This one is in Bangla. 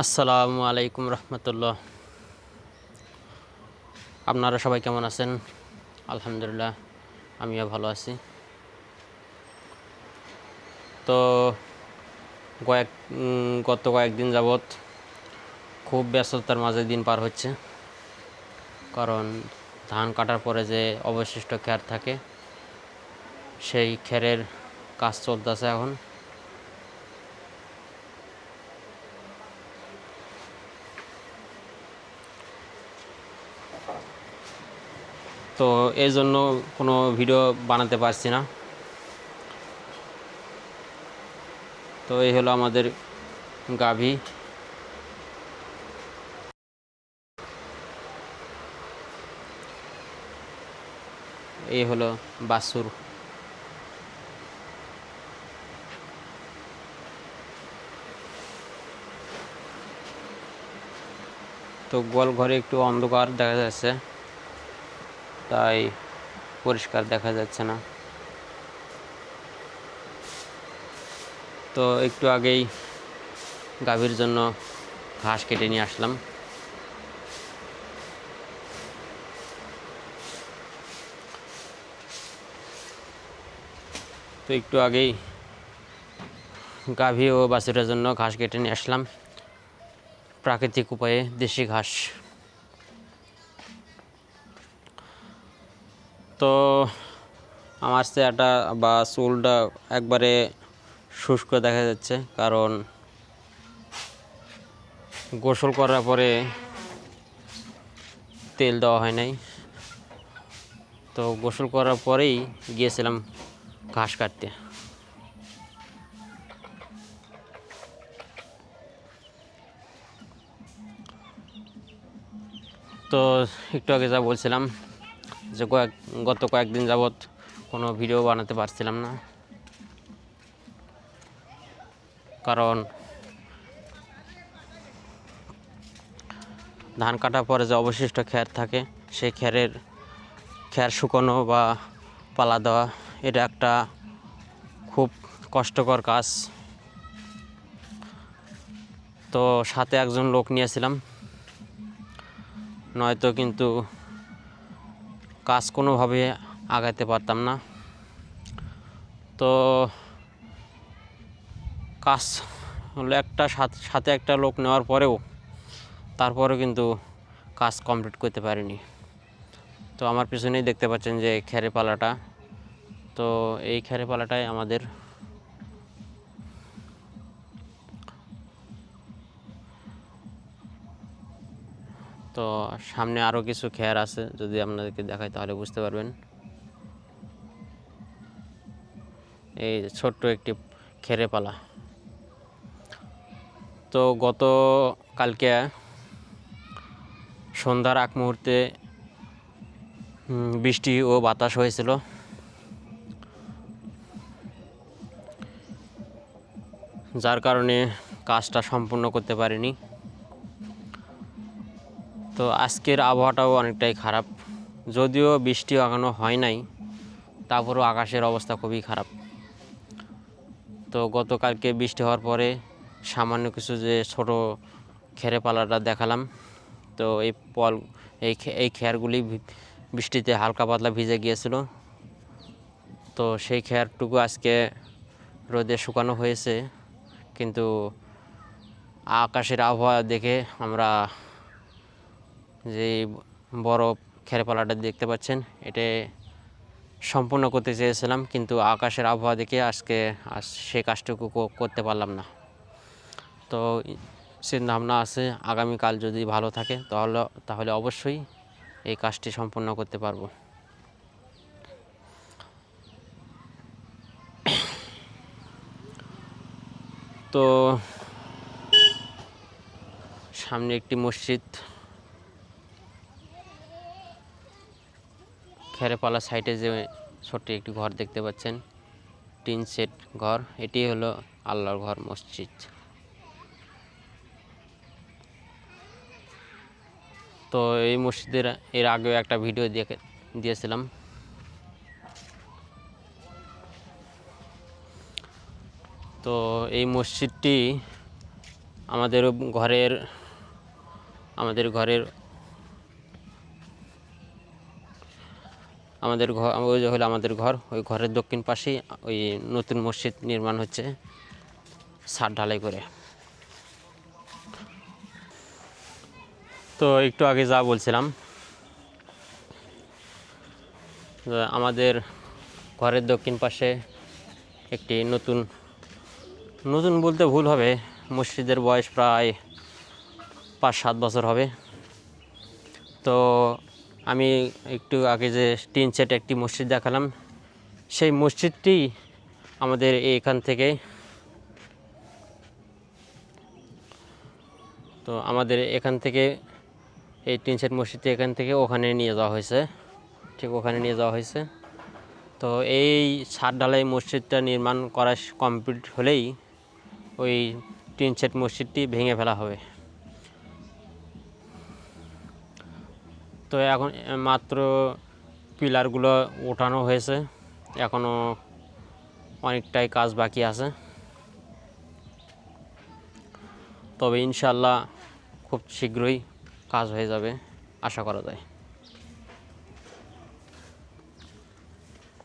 আসসালামু আলাইকুম রহমতুল্লাহ। আপনারা সবাই কেমন আছেন? আলহামদুলিল্লাহ, আমিও ভালো আছি। তো গত কয়েকদিন যাবৎ খুব ব্যস্ততার মাঝে দিন পার হচ্ছে, কারণ ধান কাটার পরে যে অবশিষ্ট খ্যার থাকে সেই খ্যারের কাজ চলতেছে এখন। তো এই জন্য কোনো ভিডিও বানাতে পারছি না। তো এই হলো আমাদের গাভী। এই হলো বাছুর। তো গোয়াল ঘরে একটু অন্ধকার দেখা যাচ্ছে, তাই পরিষ্কার দেখা যাচ্ছে না। তো একটু আগেই গাভীর জন্য ঘাস কেটে নিয়ে আসলাম। তো একটু আগেই গাভী ও বাছুরের জন্য ঘাস কেটে নিয়ে আসলাম, প্রাকৃতিক উপায়ে দেশি ঘাস। তো আমার চেহারাটা বা চুলটা একবারে শুষ্ক দেখা যাচ্ছে, কারণ গোসল করার পরে তেল দেওয়া হয় নাই। তো গোসল করার পরেই গিয়েছিলাম ঘাস কাটতে। তো একটু আগে যা বলছিলাম যে গত কয়েকদিন যাবৎ কোনো ভিডিও বানাতে পারছিলাম না, কারণ ধান কাটার পরে যে অবশিষ্ট খ্যার থাকে সেই খ্যার শুকানো বা পালা দেওয়া, এটা একটা খুব কষ্টকর কাজ। তো সাথে একজন লোক নিয়েছিলাম, নয়তো কিন্তু কাজ কোনোভাবে আগাতে পারতাম না। তো কাজ হলো সাথে একটা লোক নেওয়ার পরেও তারপরেও কিন্তু কাজ কমপ্লিট করতে পারিনি। তো আমার পিছনেই দেখতে পাচ্ছেন যে খ্যারে পালাটা। তো এই খ্যারে পালাটাই আমাদের। তো সামনে আরও কিছু খ্যার আছে, যদি আপনাদেরকে দেখাই তাহলে বুঝতে পারবেন। এই ছোট্ট একটি খ্যারে পালা। তো কালকে সন্ধ্যার আগ মুহূর্তে বৃষ্টি ও বাতাস হয়েছিল, যার কারণে কাজটা সম্পূর্ণ করতে পারিনি। তো আজকের আবহাওয়াটাও অনেকটাই খারাপ, যদিও বৃষ্টি এখনো হয় নাই, তারপরেও আকাশের অবস্থা খুবই খারাপ। তো গতকালকে বৃষ্টি হওয়ার পরে সামান্য কিছু যে ছোট খ্যারে পালাটা দেখালাম, তো এই খ্যারগুলি বৃষ্টিতে হালকা পাতলা ভিজে গিয়েছিল। তো সেই খ্যারটুকু আজকে রোদে শুকানো হয়েছে, কিন্তু আকাশের আবহাওয়া দেখে আমরা যে বড় খ্যারে পালাটা দেখতে পাচ্ছেন, এটা সম্পূর্ণ করতে চেয়েছিলাম, কিন্তু আকাশের আবহাওয়া দেখে আজকে সে কাজটুকু করতে পারলাম না। তো চিন্তাভাবনা আছে আগামীকাল যদি ভালো থাকে তাহলে অবশ্যই এই কাজটি সম্পূর্ণ করতে পারবো। তো সামনে একটি মসজিদ, খেরেপালা সাইডে যে ছোট্ট একটি ঘর দেখতে পাচ্ছেন, টিন সেট ঘর, এটি হলো আল্লাহর ঘর, মসজিদ। তো এই মসজিদের এর আগেও একটা ভিডিও দিয়েছিলাম। তো এই মসজিদটি আমাদের ঘরের আমাদের ঘরের আমাদের ঘর ওই যে হলো আমাদের ঘর, ওই ঘরের দক্ষিণ পাশেই ওই নতুন মসজিদ নির্মাণ হচ্ছে ছাদ ঢালাই করে। তো একটু আগে যা বলছিলাম, আমাদের ঘরের দক্ষিণ পাশে একটি নতুন নতুন বলতে ভুল হবে, মসজিদের বয়স প্রায় 5-7 বছর হবে। তো আমি একটু আগে যে টিন সেট একটি মসজিদ দেখালাম, সেই মসজিদটি আমাদের এখান থেকে, তো আমাদের এখান থেকে এই টিন সেট মসজিদটি এখান থেকে ওখানে নিয়ে যাওয়া হয়েছে, ঠিক ওখানে নিয়ে যাওয়া হয়েছে। তো এই ছাদ ঢালাই মসজিদটা নির্মাণ করা কমপ্লিট হলেই ওই টিন সেট মসজিদটি ভেঙে ফেলা হবে। তো এখন মাত্র পিলারগুলো ওঠানো হয়েছে, এখনও অনেকটাই কাজ বাকি আছে। তবে ইনশাল্লাহ খুব শীঘ্রই কাজ হয়ে যাবে আশা করা যায়।